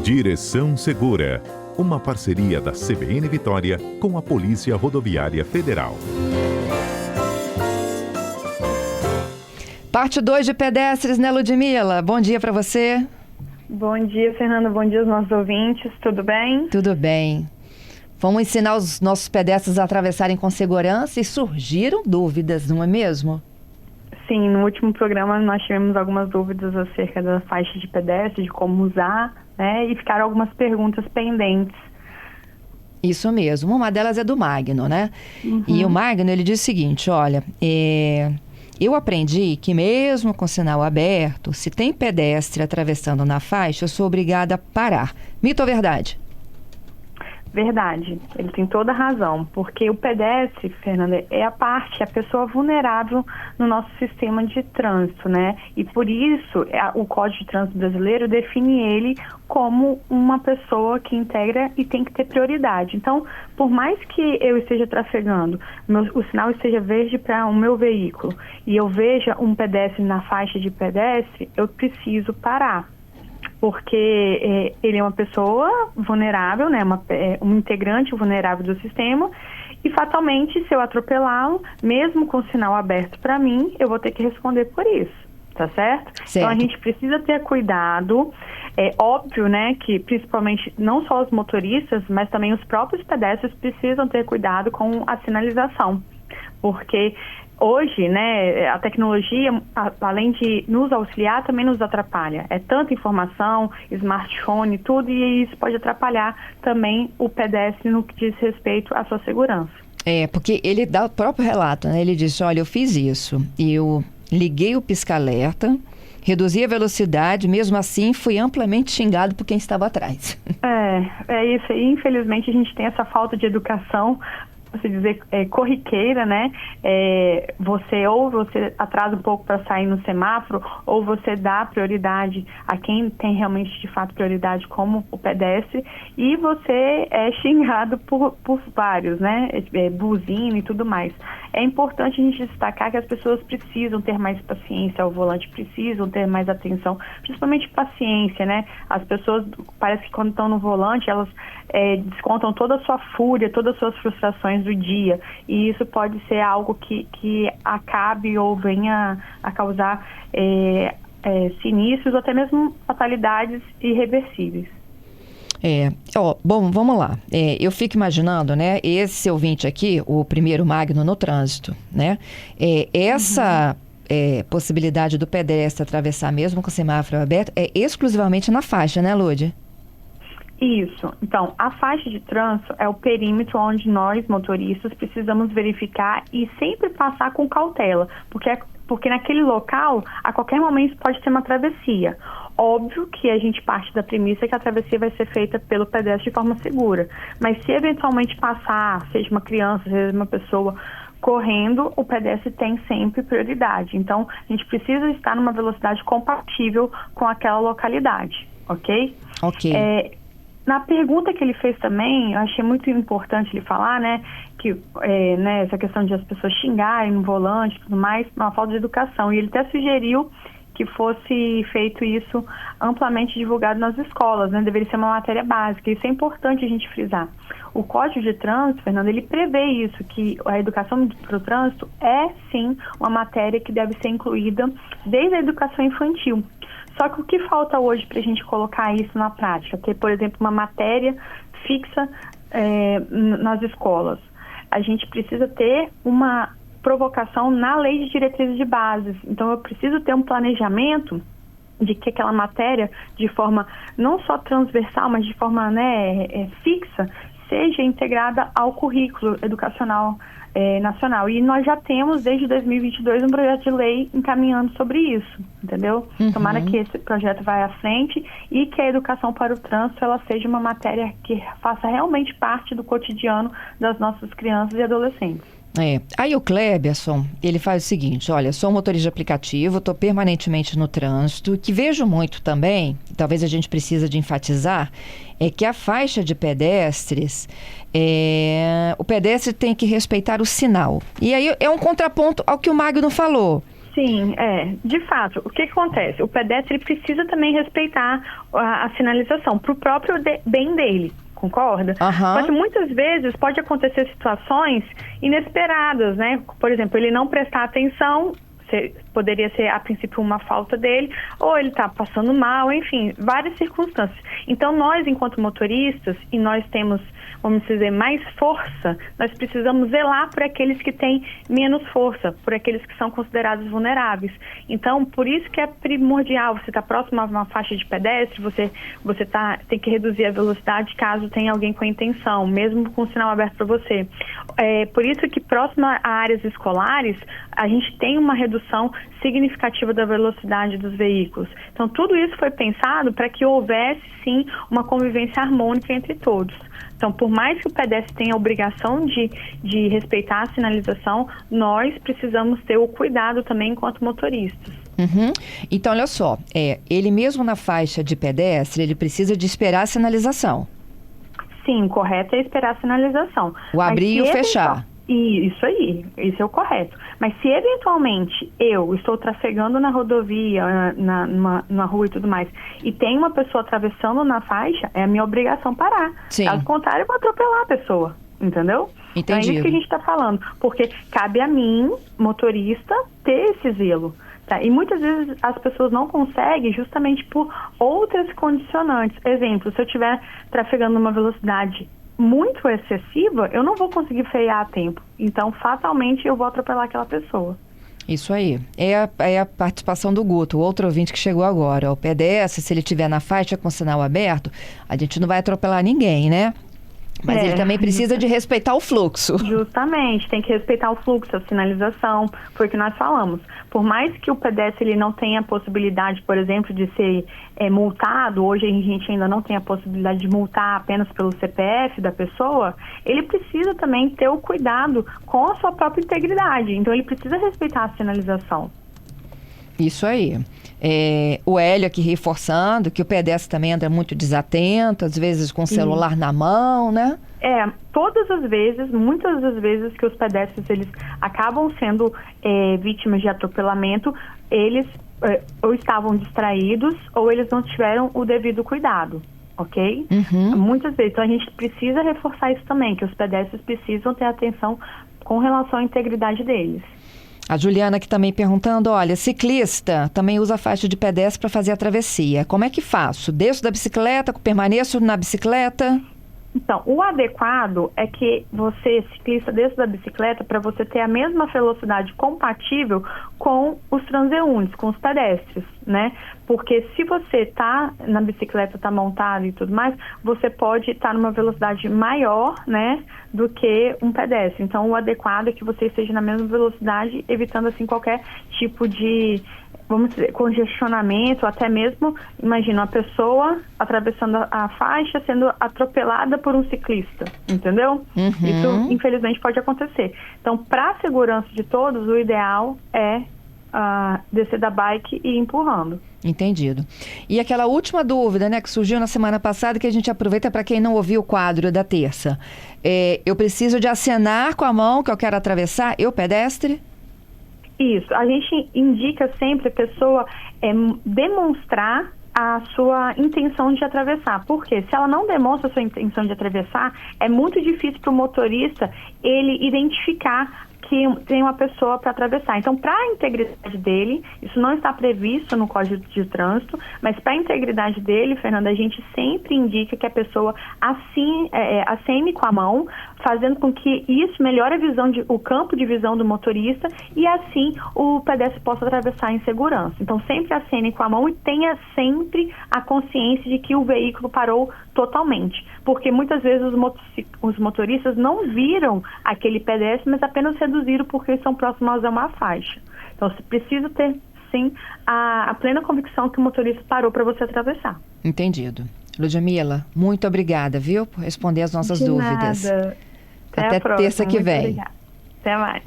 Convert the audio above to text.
Direção Segura, uma parceria da CBN Vitória com a Polícia Rodoviária Federal. Parte 2 de pedestres, né, Ludmila? Bom dia para você. Bom dia, Fernanda. Bom dia aos nossos ouvintes. Tudo bem? Tudo bem. Vamos ensinar os nossos pedestres a atravessarem com segurança e surgiram dúvidas, não é mesmo? Sim, no último programa nós tivemos algumas dúvidas acerca da faixa de pedestre, de como usar, né? E ficaram algumas perguntas pendentes. Isso mesmo. Uma delas é do Magno, né? E o Magno, ele diz o seguinte, olha, eu aprendi que mesmo com sinal aberto, se tem pedestre atravessando na faixa, eu sou obrigada a parar. Mito ou verdade? Verdade, ele tem toda a razão, porque o pedestre, Fernanda, é a pessoa vulnerável no nosso sistema de trânsito, né? E por isso, o Código de Trânsito Brasileiro define ele como uma pessoa que integra e tem que ter prioridade. Então, por mais que eu esteja trafegando, o sinal esteja verde para o meu veículo e eu veja um pedestre na faixa de pedestre, eu preciso parar. Porque ele é uma pessoa vulnerável, né? Um integrante vulnerável do sistema e fatalmente, se eu atropelá-lo, mesmo com o sinal aberto para mim, eu vou ter que responder por isso, tá certo? Então a gente precisa ter cuidado. É óbvio, né, que principalmente não só os motoristas, mas também os próprios pedestres precisam ter cuidado com a sinalização, porque hoje, né, a tecnologia, além de nos auxiliar, também nos atrapalha. É tanta informação, smartphone, tudo, e isso pode atrapalhar também o pedestre no que diz respeito à sua segurança. Porque ele dá o próprio relato, né? Ele disse, olha, eu fiz isso, eu liguei o pisca-alerta, reduzi a velocidade, mesmo assim fui amplamente xingado por quem estava atrás. É isso aí. Infelizmente a gente tem essa falta de educação, se dizer, corriqueira, né? Você atrasa um pouco para sair no semáforo, ou você dá prioridade a quem tem realmente, de fato, prioridade, como o pedestre, e você é xingado por vários, né? Buzina e tudo mais. É importante a gente destacar que as pessoas precisam ter mais paciência ao volante, precisam ter mais atenção, principalmente paciência, né? As pessoas, parece que quando estão no volante, elas descontam toda a sua fúria, todas as suas frustrações do dia, e isso pode ser algo que acabe ou venha a causar sinistros ou até mesmo fatalidades irreversíveis. Bom, vamos lá. Eu fico imaginando, né, esse ouvinte aqui, o primeiro Magno no trânsito, né, essa possibilidade do pedestre atravessar mesmo com o semáforo aberto é exclusivamente na faixa, né, Lud? Isso. Então, a faixa de trânsito é o perímetro onde nós, motoristas, precisamos verificar e sempre passar com cautela, porque naquele local, a qualquer momento, pode ter uma travessia. Óbvio que a gente parte da premissa que a travessia vai ser feita pelo pedestre de forma segura, mas se eventualmente passar, seja uma criança, seja uma pessoa correndo, o pedestre tem sempre prioridade. Então, a gente precisa estar numa velocidade compatível com aquela localidade, ok? Ok. Na pergunta que ele fez também, eu achei muito importante ele falar, né, que essa questão de as pessoas xingarem no volante e tudo mais, uma falta de educação. E ele até sugeriu que fosse feito isso amplamente divulgado nas escolas, né, deveria ser uma matéria básica. Isso é importante a gente frisar. O Código de Trânsito, Fernando, ele prevê isso, que a educação para o trânsito é, sim, uma matéria que deve ser incluída desde a educação infantil. Só que o que falta hoje para a gente colocar isso na prática? Ter, por exemplo, uma matéria fixa nas escolas. A gente precisa ter uma provocação na lei de diretrizes de bases. Então, eu preciso ter um planejamento de que aquela matéria, de forma não só transversal, mas de forma fixa, seja integrada ao currículo educacional nacional. E nós já temos, desde 2022, um projeto de lei encaminhando sobre isso, entendeu? Tomara que esse projeto vá à frente e que a educação para o trânsito ela seja uma matéria que faça realmente parte do cotidiano das nossas crianças e adolescentes. Aí o Cleberson, ele faz o seguinte, olha, sou um motorista de aplicativo, estou permanentemente no trânsito, que vejo muito também, talvez a gente precisa de enfatizar, é que a faixa de pedestres, o pedestre tem que respeitar o sinal. E aí é um contraponto ao que o Magno falou. Sim, de fato, o que acontece? O pedestre ele precisa também respeitar a sinalização para o próprio bem dele, concorda? Só que muitas vezes pode acontecer situações inesperadas, né? Por exemplo, ele não prestar atenção, poderia ser a princípio uma falta dele, ou ele está passando mal, enfim, várias circunstâncias. Então nós, enquanto motoristas, e nós temos, vamos dizer, mais força, nós precisamos zelar por aqueles que têm menos força, por aqueles que são considerados vulneráveis. Então, por isso que é primordial, você está próximo a uma faixa de pedestre, você tem que reduzir a velocidade caso tenha alguém com a intenção, mesmo com o sinal aberto para você. Por isso que próximo a áreas escolares, a gente tem uma redução significativa da velocidade dos veículos. Então, tudo isso foi pensado para que houvesse, sim, uma convivência harmônica entre todos. Então, por mais que o pedestre tenha a obrigação de respeitar a sinalização, nós precisamos ter o cuidado também enquanto motoristas. Então, olha só, ele mesmo na faixa de pedestre, ele precisa de esperar a sinalização. Sim, o correto é esperar a sinalização. O abrir e o fechar. Isso aí, isso é o correto. Mas se eventualmente eu estou trafegando na rodovia, na rua e tudo mais, e tem uma pessoa atravessando na faixa, é a minha obrigação parar. Sim. Caso contrário, eu vou atropelar a pessoa, entendeu? Entendido. Então é isso que a gente está falando, porque cabe a mim, motorista, ter esse zelo. Tá? E muitas vezes as pessoas não conseguem justamente por outras condicionantes. Exemplo, se eu estiver trafegando numa velocidade muito excessiva, eu não vou conseguir frear a tempo. Então, fatalmente, eu vou atropelar aquela pessoa. Isso aí. É a participação do Guto, o outro ouvinte que chegou agora. O pedestre, se ele estiver na faixa com sinal aberto, a gente não vai atropelar ninguém, né? Mas ele também precisa de respeitar o fluxo. Justamente, tem que respeitar o fluxo, a sinalização, foi o que nós falamos. Por mais que o pedestre ele não tenha a possibilidade, por exemplo, de ser multado, hoje a gente ainda não tem a possibilidade de multar apenas pelo CPF da pessoa, ele precisa também ter o cuidado com a sua própria integridade. Então ele precisa respeitar a sinalização. Isso aí. O Hélio aqui reforçando que o pedestre também anda muito desatento, às vezes com o celular na mão, né? Todas as vezes, muitas das vezes que os pedestres eles acabam sendo vítimas de atropelamento, eles ou estavam distraídos ou eles não tiveram o devido cuidado, ok? Muitas vezes. Então a gente precisa reforçar isso também, que os pedestres precisam ter atenção com relação à integridade deles. A Juliana aqui também perguntando, olha, ciclista também usa faixa de pedestre para fazer a travessia. Como é que faço? Desço da bicicleta, permaneço na bicicleta? Então, o adequado é que você, ciclista, desça da bicicleta para você ter a mesma velocidade compatível com os transeuntes, com os pedestres, né? Porque se você está na bicicleta, está montado e tudo mais, você pode estar numa velocidade maior, né, do que um pedestre. Então, o adequado é que você esteja na mesma velocidade, evitando, assim, qualquer tipo de, vamos dizer, congestionamento, até mesmo, imagina, uma pessoa atravessando a faixa sendo atropelada por um ciclista, entendeu? Isso, infelizmente, pode acontecer. Então, para a segurança de todos, o ideal é descer da bike e ir empurrando. Entendido. E aquela última dúvida, né, que surgiu na semana passada, que a gente aproveita para quem não ouviu o quadro da terça. Eu preciso de acenar com a mão que eu quero atravessar, eu pedestre? Isso. A gente indica sempre a pessoa demonstrar a sua intenção de atravessar. Por quê? Se ela não demonstra a sua intenção de atravessar, é muito difícil para o motorista ele identificar que tem uma pessoa para atravessar. Então, para a integridade dele, isso não está previsto no Código de Trânsito, mas para a integridade dele, Fernanda, a gente sempre indica que a pessoa acene com a mão, fazendo com que isso melhore o campo de visão do motorista e assim o pedestre possa atravessar em segurança. Então, sempre acene com a mão e tenha sempre a consciência de que o veículo parou totalmente, porque muitas vezes os motoristas não viram aquele pedestre, mas apenas reduziram porque estão próximos a uma faixa. Então, você precisa ter, sim, a plena convicção que o motorista parou para você atravessar. Entendido. Ludmila, muito obrigada, viu, por responder as nossas De dúvidas. nada. Até terça que vem. Obrigada. Até mais.